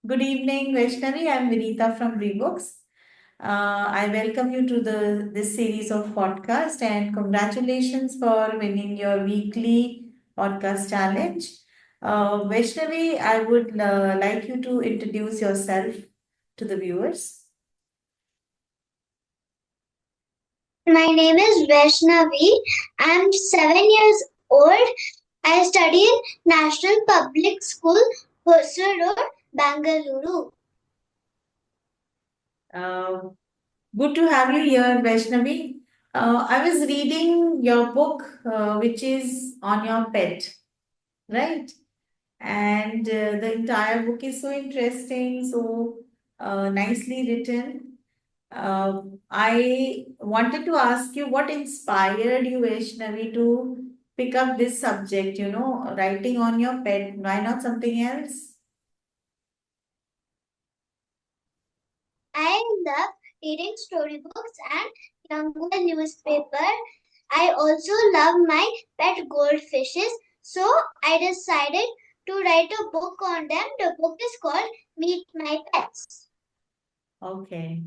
Good evening, Vaishnavi. I'm Vinita from BriBooks. I welcome you to this series of podcast and congratulations for winning your weekly podcast challenge. Vaishnavi, I would like you to introduce yourself to the viewers. My name is Vaishnavi. I'm 7 years old. I study in National Public School, Hosur Road, Bangalore. Uh, Good to have you here, Vaishnavi. I was reading your book, which is on your pet, right? And the entire book is so interesting, so nicely written. I wanted to ask you what inspired you, Vaishnavi, to pick up this subject, writing on your pet. Why not something else? I love reading storybooks and younger newspaper. I also love my pet goldfishes, so I decided to write a book on them. The book is called Meet My Pets. Okay.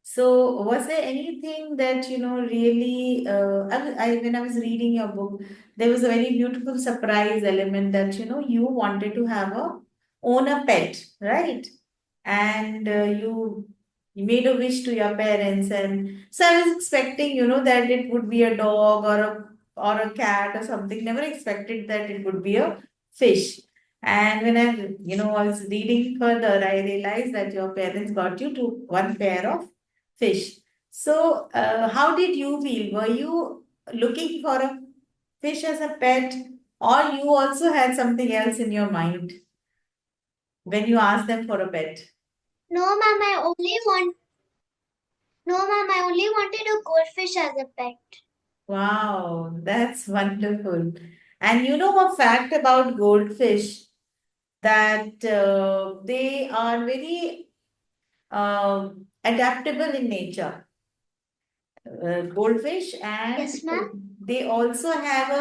So, was there anything that really? When I was reading your book, there was a very beautiful surprise element that you wanted to have a own a pet, right? And you made a wish to your parents, and so I was expecting that it would be a dog or a cat or something. Never expected that it would be a fish. And when I was reading further, I realized that your parents got you to one pair of fish. So, how did you feel? Were you looking for a fish as a pet, or you also had something else in your mind when you asked them for a pet? No, ma'am, I only want. No, ma'am, I only wanted a goldfish as a pet. Wow, that's wonderful. And you know a fact about goldfish that they are very adaptable in nature. Goldfish, and Yes, ma'am. they also have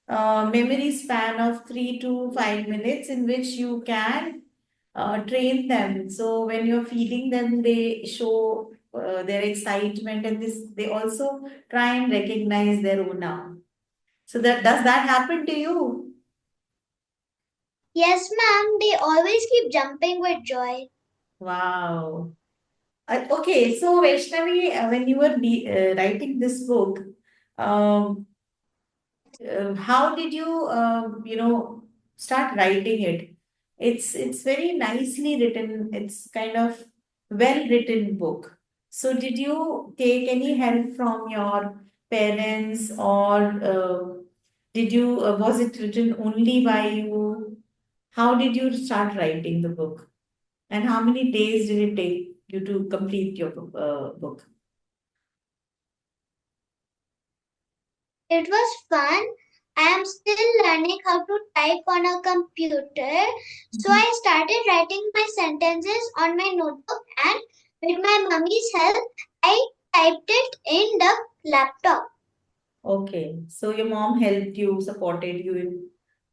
a memory span of 3 to 5 minutes in which you can train them. So when you're feeding them, they show their excitement, and this they also try and recognize their owner. So that does that happen to you? Yes, ma'am, they always keep jumping with joy. Wow. Okay, so Vaishnavi, when you were writing this book, um, how did you start writing it? It's very nicely written. It's kind of well written book. So did you take any help from your parents, or did you was it written only by you? How did you start writing the book, and how many days did it take you to complete your book? It was fun. I am still learning how to type on a computer. So I started writing my sentences on my notebook and with my mummy's help, I typed it in the laptop. Okay, so your mom helped you, supported you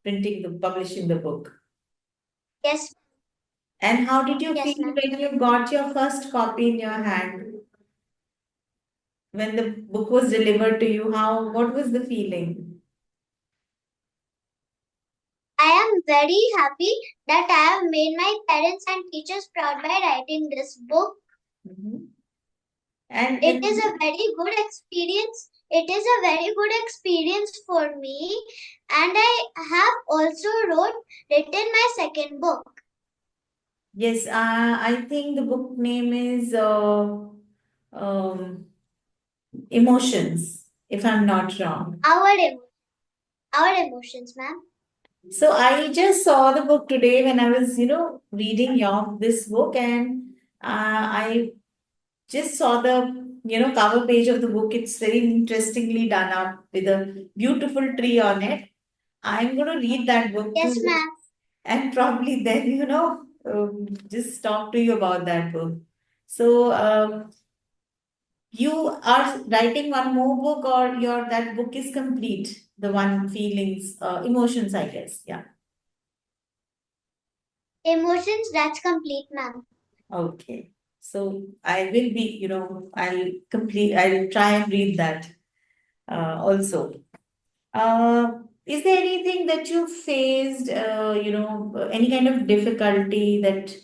in publishing the book. Yes, And how did you yes, feel ma'am. when you got your first copy in your hand? When the book was delivered to you, what was the feeling? I am very happy that I have made my parents and teachers proud by writing this book. Mhm. And It is a very good experience. It is a very good experience for me, and I have also written my second book. yes, I think the book name is um, Emotions, if I'm not wrong. Our emo- our emotions, ma'am. So I just saw the book today when I was, reading your this book, and I just saw the cover page of the book. It's very interestingly done up with a beautiful tree on it. I'm going to read that book Yes, too, ma'am. and probably then just talk to you about that book. So you are writing one more book, or your that book is complete, the one feelings emotions, I guess. Yeah. Emotions, that's complete, ma'am. Okay. So I will be, I'll try and read that also. Is there anything that you faced, any kind of difficulty that,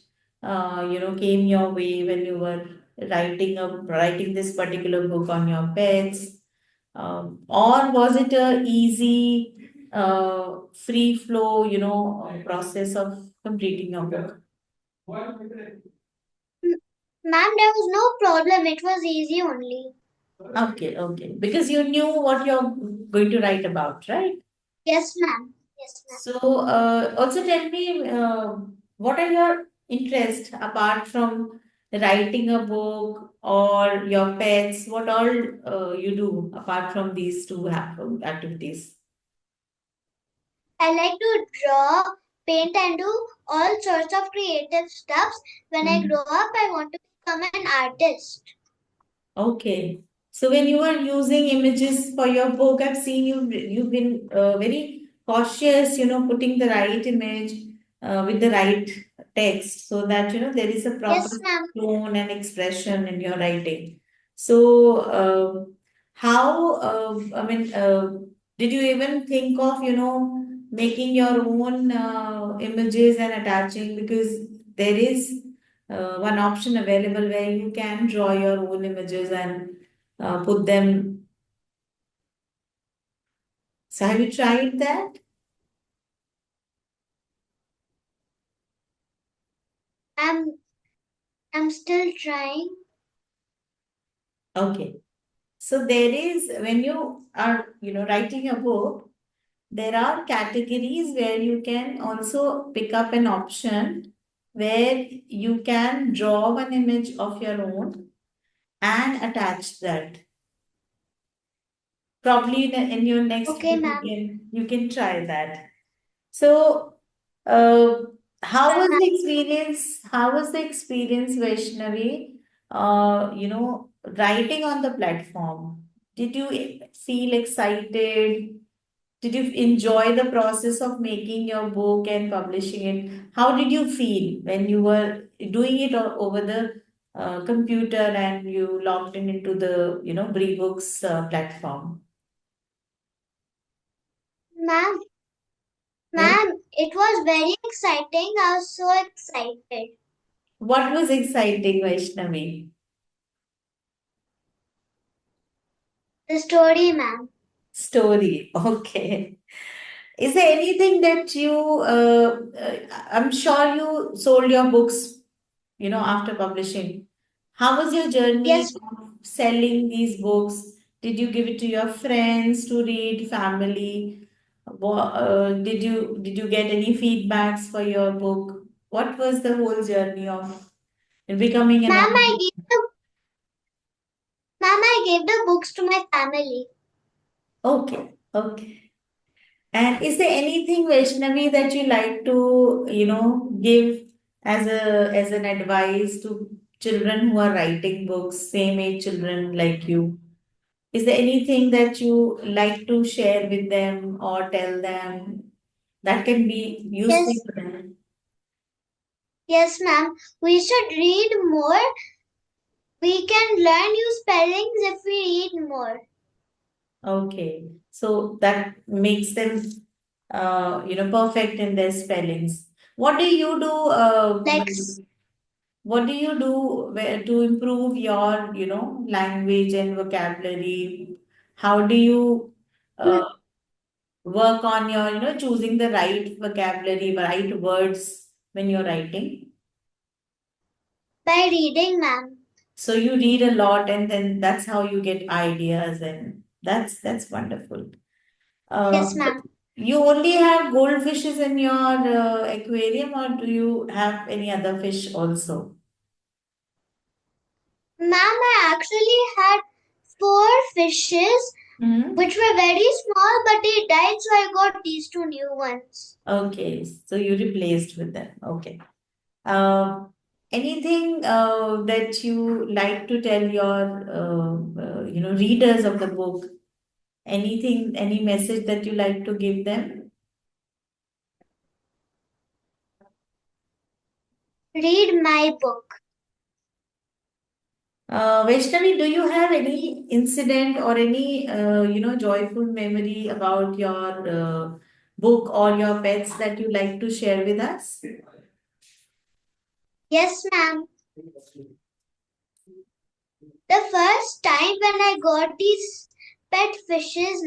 came your way when you were writing this particular book on your pets? Or was it a easy, free flow, process of completing your book? M- Ma'am, there was no problem. It was easy only. Okay, okay. Because you knew what you're going to write about, right? Yes, ma'am. Yes, ma'am. So, also tell me, what are your interests apart from writing a book or your pets? What all you do apart from these two activities? I like to draw, paint, and do all sorts of creative stuffs. When I grow up, I want to become an artist. Okay. So when you are using images for your book, I've seen you've been very cautious, putting the right image with the right text so that there is a proper Yes, ma'am. tone and expression in your writing. So how I mean, did you even think of making your own images and attaching, because there is one option available where you can draw your own images and put them. So have you tried that? I'm I'm still trying. Okay. So there is, when you are, writing a book, there are categories where you can also pick up an option where you can draw one image of your own and attach that. Probably in your next Okay, book ma'am. you can try that. So, uh, how Sure, was ma'am. the experience? How was the experience, Vaishnavi? Writing on the platform. Did you feel excited? Did you enjoy the process of making your book and publishing it? How did you feel when you were doing it over the computer and you logged in into the BriBooks platform? Ma'am, Yes. ma'am, it was very exciting. I was so excited. What was exciting, Vaishnavi? The story, ma'am. Story. Okay. Is there anything that I'm sure you sold your books, after publishing. How was your journey Yes, of selling these books? Did you give it to your friends to read, family? Did you get any feedbacks for your book? What was the whole journey of becoming an ma'am, author? I gave the books to my family. Okay, okay. And is there anything, Vaishnavi, that you like to, give as an advice to children who are writing books, same age children like you? Is there anything that you like to share with them or tell them that can be useful Yes, for them? yes, ma'am. We should read more. We can learn new spellings if we read more. Okay, so that makes them, perfect in their spellings. What do you do? Like, What do you do to improve your, language and vocabulary? How do you uh, work on your, choosing the right vocabulary, right words when you're writing? by reading, ma'am. So you read a lot, and then that's how you get ideas, and that's wonderful. Yes, So ma'am. you only have goldfishes in your aquarium, or do you have any other fish also? Ma'am, I actually had four fishes Hmm. which were very small, but they died, so I got these two new ones. Okay, so you replaced with them. Okay. Uh, Anything that you like to tell your readers of the book? Anything, any message that you like to give them? read my book. Vaishnavi, do you have any incident or any joyful memory about your book or your pets that you like to share with us? Yes, ma'am. The first time when I got these pet fishes,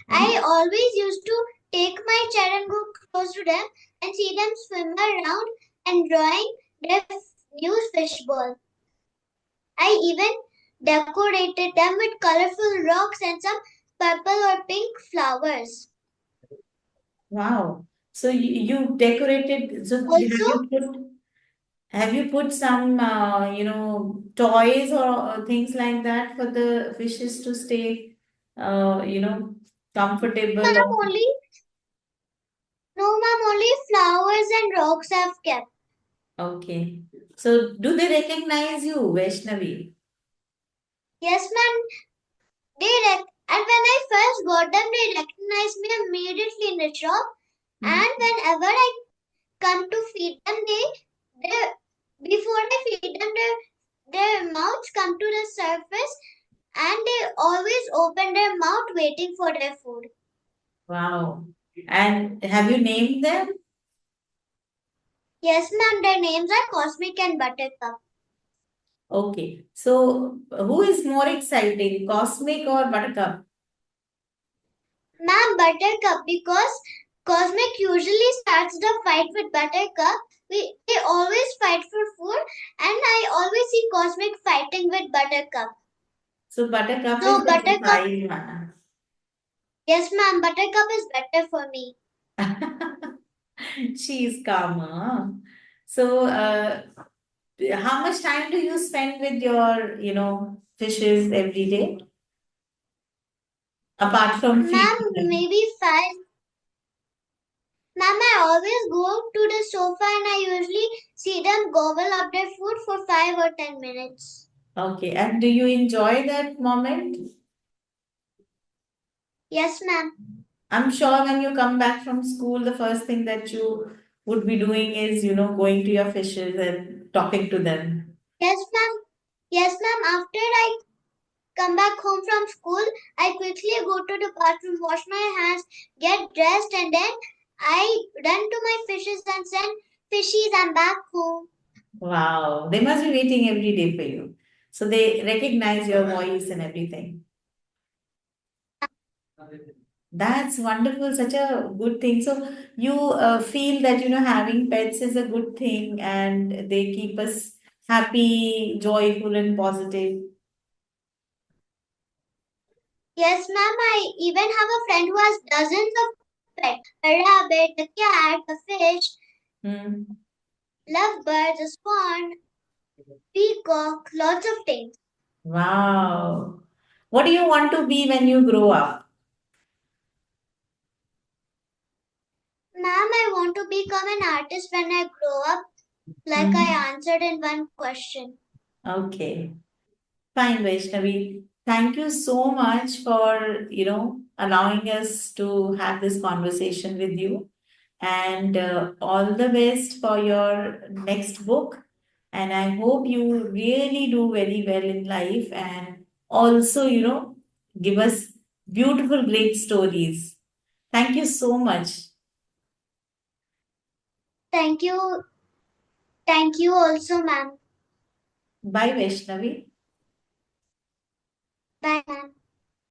I always used to take my chair and go close to them and see them swim around and drawing their new fish ball. I even decorated them with colorful rocks and some purple or pink flowers. Wow. So you decorated, so Also, have you put some toys or things like that for the fishes to stay comfortable ma'am, or only no, ma'am, only flowers and rocks I've kept. okay. So do they recognize you, Vaishnavi? Yes, ma'am. And when I first got them, they recognized me immediately in the shop. Hmm. And whenever I come to feed them, they before I feed them, their mouths come to the surface, and they always open their mouth waiting for their food. Wow. And have you named them? Yes, ma'am. Their names are Cosmic and Buttercup. Okay. So who is more exciting, Cosmic or Buttercup? Ma'am, Buttercup, because Cosmic usually starts the fight with Buttercup. They always fight for food, and I always see Cosmic fighting with Buttercup. So Buttercup is So the Buttercup, shy one. yes, ma'am, Buttercup is better for me. She is calmer. So, how much time do you spend with your, fishes every day, apart from Ma'am, feeding them? maybe 5. Ma'am, I always go to the sofa and I usually see them gobble up their food for 5 or 10 minutes. Okay, and do you enjoy that moment? Yes, ma'am. I'm sure when you come back from school, the first thing that you would be doing is, going to your fishes and talking to them. Yes, ma'am. Yes, ma'am. After I come back home from school, I quickly go to the bathroom, wash my hands, get dressed, and then I run to my fishes and send fishies, I'm back home. Wow, they must be waiting every day for you. So they recognize your voice and everything. That's wonderful, such a good thing. So you feel that having pets is a good thing, and they keep us happy, joyful, and positive. Yes, ma'am. I even have a friend who has dozens of pets: a rabbit, a cat, a fish, Hmm. lovebirds, a swan, peacock, lots of things. Wow. What do you want to be when you grow up? Ma'am, I want to become an artist when I grow up, like Hmm. I answered in one question. Okay. Fine, Vaishnavi. Thank you so much for, allowing us to have this conversation with you. And all the best for your next book. And I hope you really do very well in life and also, give us beautiful, great stories. Thank you so much. Thank you. Thank you also, ma'am. Bye, Vaishnavi. Bye, ma'am.